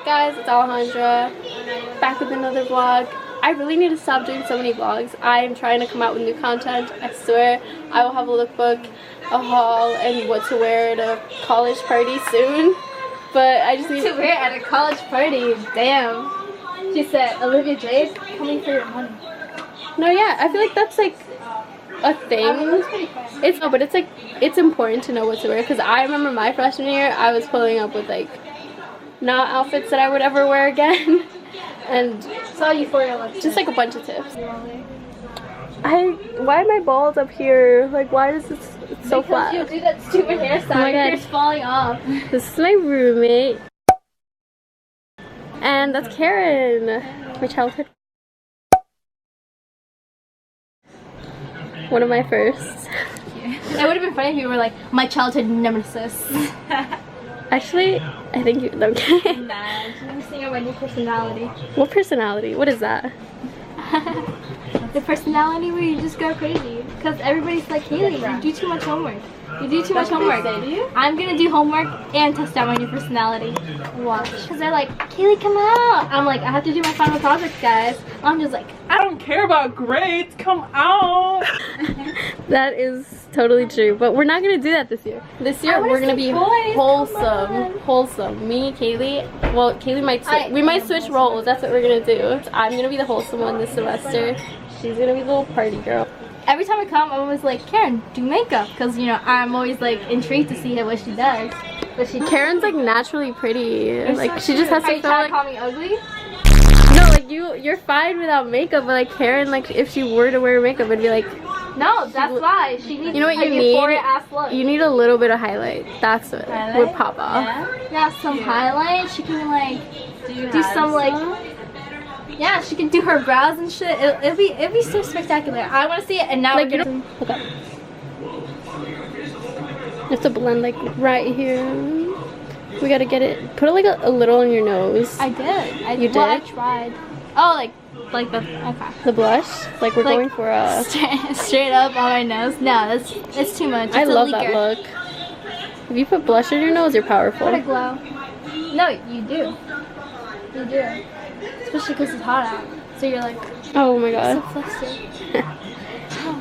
Guys, it's Alejandra, back with another vlog. I really need to stop doing so many vlogs. I am trying to come out with new content. I swear I will have a lookbook, a haul, and what to wear at a college party soon. But I just need to wear at a college party. Damn. She said, Olivia Jade coming for your money. No, yeah, I feel like that's like a thing. It's no, but it's like it's important to know what to wear, because I remember my freshman year I was pulling up with like not outfits that I would ever wear again. And saw you for your lunch. Just like a bunch of tips. Why are my balls up here? Like, why is this so flat? Because you do that stupid hairstyle. Oh my God. Your hair's falling off. This is my roommate. And that's Karen, my childhood. One of my firsts. It would have been funny if you were like, my childhood nemesis. Actually, I think you. Okay. Nah, I'm seeing my new personality. What personality? What is that? The personality where you just go crazy. Because everybody's like, Haley, you do too much homework. You do too much homework. I'm gonna do homework and test out my new personality. Watch. Because they're like, Kaylee, come out. I'm like, I have to do my final project, guys. I'm just like, I don't care about grades. Come out. That is totally true. But we're not gonna do that this year. This year we're gonna be wholesome. Wholesome. Me, Kaylee. Well, Kaylee might. We might switch roles. That's what we're gonna do. I'm gonna be the wholesome one this semester. She's gonna be the little party girl. Every time I come, I'm always like, Karen, do makeup, because you know I'm always like intrigued to see what she does. But Karen's like naturally pretty. Like she just has to. Are you trying to call me ugly? No, like you're fine without makeup, but like Karen, like if she were to wear makeup, it'd be like. No, that's why she needs. You know what you need? Ass look. You need a little bit of highlight. That's what would pop off. Yeah, some highlight. She can like do some like. Yeah, she can do her brows and shit. It'll be so spectacular. I want to see it, and now like we're gonna. Okay. You have to blend like right here. We gotta get it. Put it like a little on your nose. I did. You did? Well, I tried. Oh, like the okay. The blush. Like we're going for a straight up on my nose. No, it's too much. It's I love that look. If you put blush on your nose, you're powerful. What a glow. No, you do. You do. Especially because it's hot out. So you're like, oh my God. So flustered.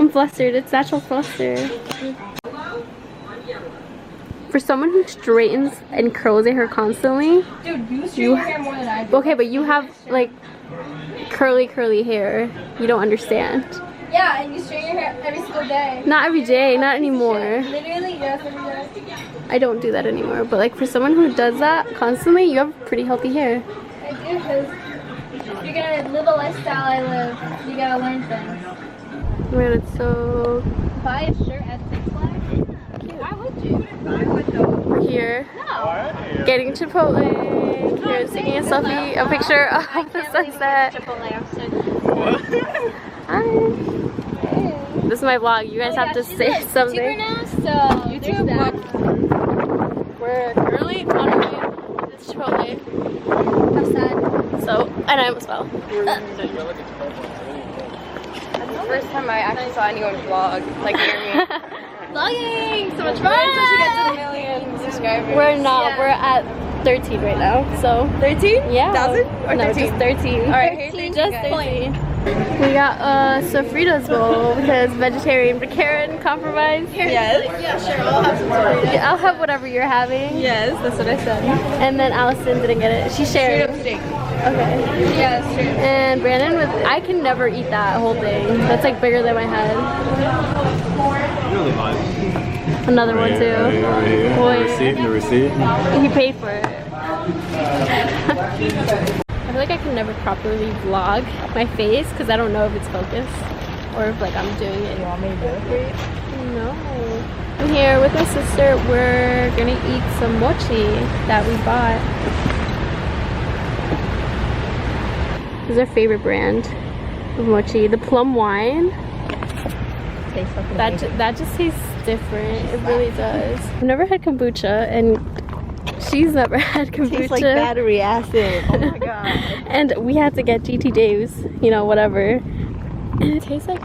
I'm flustered. It's natural fluster. For someone who straightens and curls their hair constantly. Dude, you straighten your hair more than I do. Okay, but you have like curly hair. You don't understand. Yeah, and you straighten your hair every single day. Not every day. Not anymore. Literally, yes, every day. I don't do that anymore. But like for someone who does that constantly, you have pretty healthy hair. I do, because if you're gonna live a lifestyle I live, you gotta learn things. Oh my God, it's so. Buy a shirt at Six Flags? Cute. Why would you? We're here. No. Getting Chipotle. Karen's taking a selfie, a picture of the sunset. Hi. Hey. This is my vlog. You guys have to say something. Now, so YouTube. We're currently on our way to Chipotle. I'm sad. So, and I almost fell. That's the first time I actually saw anyone vlog, like near me. Vlogging! So much Until fun! she gets a million subscribers. We're not. Yeah. We're at 13 right now. So 13? Yeah. 1,000 or no, 13? just 13. All right, hey, 13 just 13. We got sofritas bowl because vegetarian, but Karen compromised. Yes. Yeah, sure. I'll have some sofritas. Yeah, I'll have whatever you're having. Yes, that's what I said. And then Allison didn't get it. She shared. Straight up steak. Okay. Yeah, that's true. And Brandon was. I can never eat that whole thing. That's like bigger than my head. Really fine. Another one too. Right here. The receipt. He paid for it. I feel like I can never properly vlog my face because I don't know if it's focused or if like I'm doing it. You want me to do it for you? No. I'm here with my sister. We're gonna eat some mochi that we bought. This is our favorite brand of mochi. The plum wine. Tastes like That just tastes different. It really does. I've never had kombucha, and she's never had kombucha. Tastes like battery acid. Oh my God. And we had to get GT Dave's, you know, whatever. And it tastes like.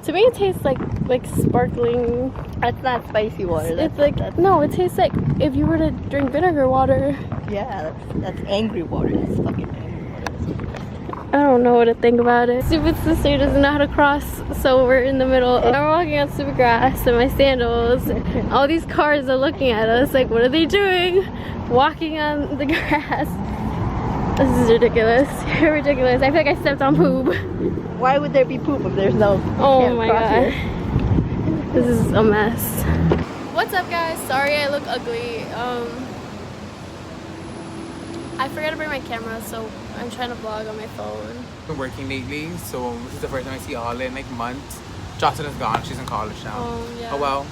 To me it tastes like sparkling. That's not spicy water. It's like no, it tastes like if you were to drink vinegar water. Yeah, that's angry water. That's fucking angry water. I don't know what to think about it. Stupid sister doesn't know how to cross, so we're in the middle. I'm walking on stupid grass in my sandals. All these cars are looking at us like, what are they doing? Walking on the grass. This is ridiculous. You're ridiculous. I feel like I stepped on poop. Why would there be poop if there's no? Oh my god. This is a mess. What's up, guys? Sorry I look ugly. I forgot to bring my camera, so I'm trying to vlog on my phone. I've been working lately, so this is the first time I see Ollie in like months. Jocelyn is gone, she's in college now. Oh, yeah. Oh well.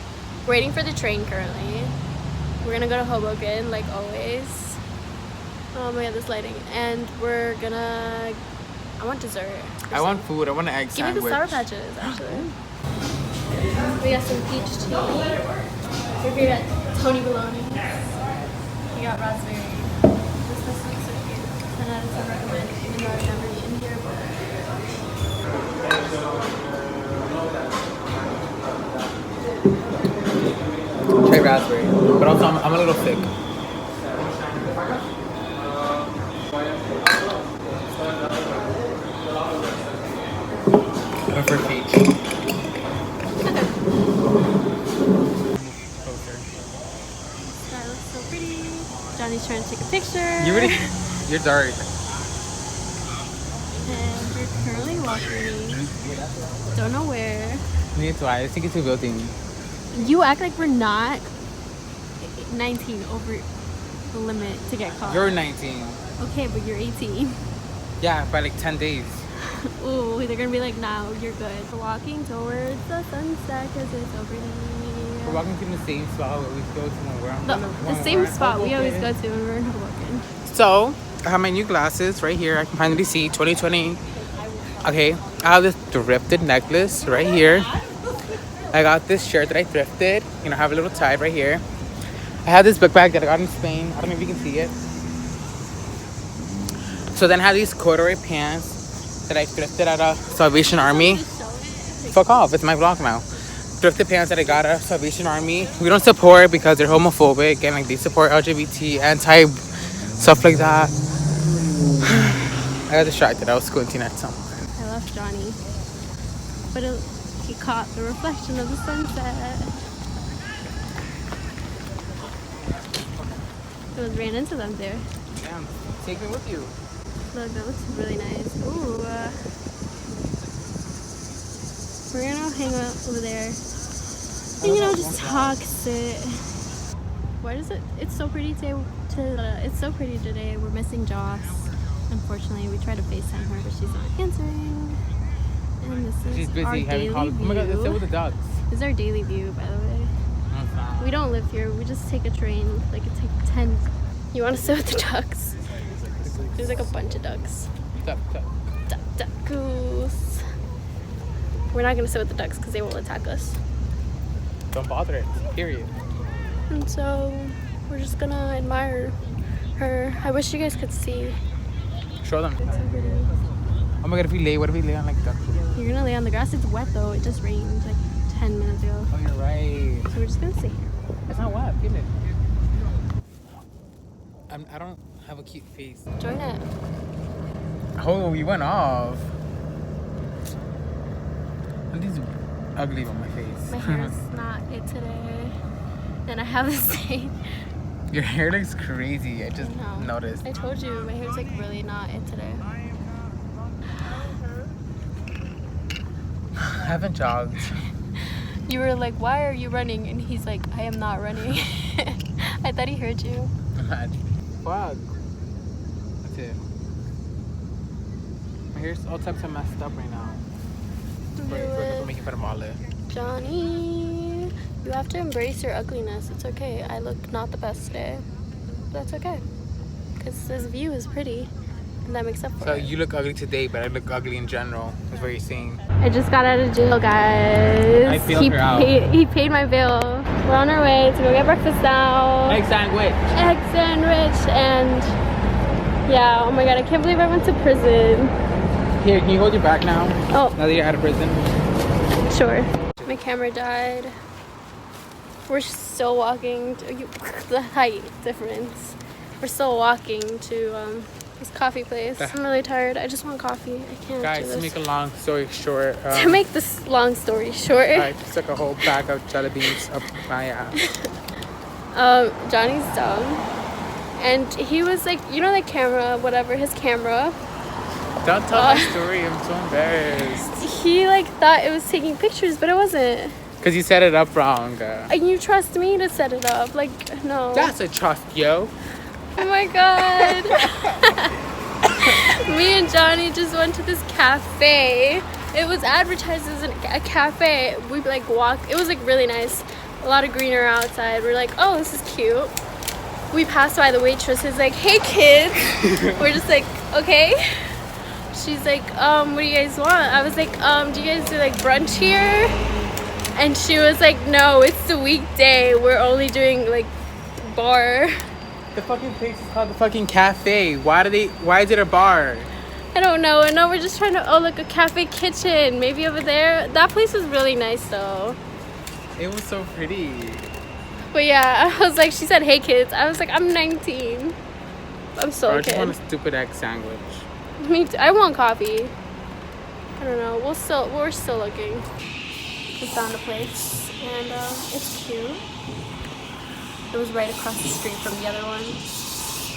Waiting for the train currently. We're gonna go to Hoboken, like always. Oh my god, this lighting. And we're gonna... I want dessert. I want food, I want an egg Give sandwich. me the Sour Patches, actually. We got some peach tea. We're here at Tony Baloney's. We got raspberry. This looks so cute. 10 out of 10 recommend, even though I've never eaten here before. Try raspberry, but also I'm a little thick. I prefer peach. That looks so pretty. Johnny's trying to take a picture. You're dark. And we're currently walking. Don't know where. Me too, I think it's a building. You act like we're not 19 over the limit to get caught. You're 19. Okay, but you're 18. Yeah, by like 10 days. Ooh, they're gonna be like, no, you're good. We're walking towards the sunset because it's over here. We're walking to the same spot we always go to when we're on The same spot we always go to when we're in Hoboken. So, I have my new glasses right here. I can finally see 2020. Okay, I have this thrifted necklace right here. I got this shirt that I thrifted. You know, I have a little tie right here. I have this book bag that I got in Spain. I don't know if you can see it. So then I have these corduroy pants that I thrifted at a Salvation Army. Fuck off, it's my vlog now. Thrifted pants that I got at a Salvation Army. We don't support because they're homophobic and like they support LGBT, anti stuff like that. I got distracted. I was squinting at someone. I love Johnny. But he caught the reflection of the sunset. It was ran into them there. Damn, take me with you. Look, that looks really nice. Ooh. We're gonna hang out over there. And, you know, just talk, sit. Why does it? It's so pretty today. It's so pretty today. We're missing Joss. Unfortunately, we tried to FaceTime her, but she's not answering. And this is She's busy our having daily college. view. Oh my god, let's sit with the dogs. This is our daily view, by the way. No, it's not. We don't live here. We just take a train. Like, it takes 10. You want to sit with the ducks? There's like a bunch of ducks. Duck. Duck, goose. We're not gonna sit with the ducks because they won't attack us. Don't bother it. Period. And so we're just gonna admire her. I wish you guys could see. Show them. It's so pretty. Oh my god, if we lay, what if we lay on like duck? You're gonna lay on the grass. It's wet though. It just rained like 10 minutes ago. Oh, you're right. So we're just gonna sit here. It's not wet. Feel it. I don't have a cute face. Join it. Oh, you went off. And these ugly on my face. My hair is not it today. And I have this thing. Your hair looks crazy. I just No. noticed. I told you, my hair's like really not it today. I haven't jogged. You were like, why are you running? And he's like, I am not running. I thought he heard you. Fuck. That's it. My hair's all types of messed up right now. For making fun of Olive. Johnny, you have to embrace your ugliness. It's okay. I look not the best today. But that's okay. Because this view is pretty. And that makes up for So it. you look ugly today, but I look ugly in general. Is what you're saying. I just got out of jail, guys. I bailed her out. He paid my bill. We're on our way to go get breakfast now. Egg sandwich. Egg sandwich and yeah, oh my god, I can't believe I went to prison. Here, can you hold your back now? Oh, Now that you're out of prison. Sure. My camera died. We're still walking to, the height difference. We're still walking to this coffee place. I'm really tired. I just want coffee. I can't Guys, do this. to make a long story short. To make this long story short. I just took a whole bag of jelly beans up my ass. Johnny's dumb. And he was like, you know the camera, whatever, his camera. Don't tell my story, I'm so embarrassed. He like thought it was taking pictures, but it wasn't. Because you set it up wrong. And you trust me to set it up. Like, no. That's a trust, yo. Oh my god. Me and Johnny just went to this cafe. It was advertised as a cafe. We like walked. It was like really nice. A lot of greenery outside. We're like, oh, this is cute. We passed by the waitress. Who's like, hey kids. We're just like, okay. She's like, what do you guys want? I was like, do you guys do like brunch here? And she was like, no, it's the weekday. We're only doing like bar. The fucking place is called the fucking cafe. Why is it a bar? I don't know. And now we're just trying to, oh, look, a cafe kitchen. Maybe over there. That place was really nice though. It was so pretty. But yeah, I was like, she said, hey kids. I was like, I'm 19. I'm still a I just kid. want a stupid egg sandwich. Me too. I want coffee. I don't know. We're still looking. We found a place and it's cute. It was right across the street from the other one.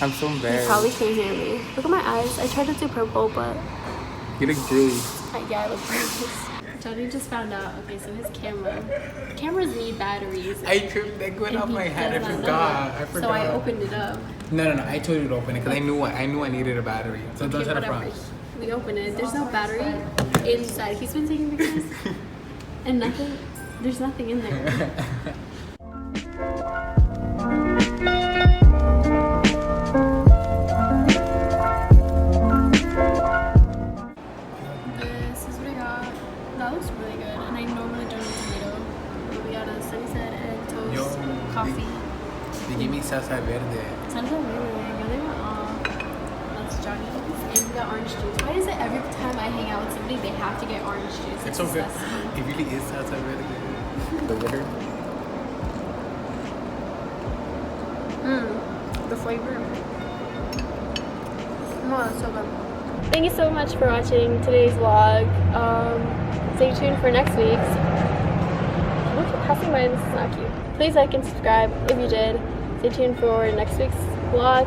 I'm so You embarrassed. probably can't hear me. Look at my eyes. I tried to do purple, but You look bruised. yeah, I look bruised. Johnny just found out. Okay, so his cameras need batteries. It went off and my he head. does I not forgot. know. So I opened it up. No. I told you to open it because I knew I needed a battery. So don't Okay, shut up whatever. front. We opened it. There's no battery inside. He's been taking pictures. And nothing. There's nothing in there. This is what I got. That looks really good. And I normally don't eat tomato. But we got a sunny side egg toast, Yo. coffee. They give me salsa verde. Sounds so weird. They were all. That's Johnny. And we got orange juice. Why is it every time I hang out with somebody, they have to get orange juice? It's so good. disgusting. It really is salsa verde. The winner. The flavor. Oh, that's so good. Thank you so much for watching today's vlog. Stay tuned for next week's. Look at passing by, this is not cute. Please like and subscribe if you did. Stay tuned for next week's vlog.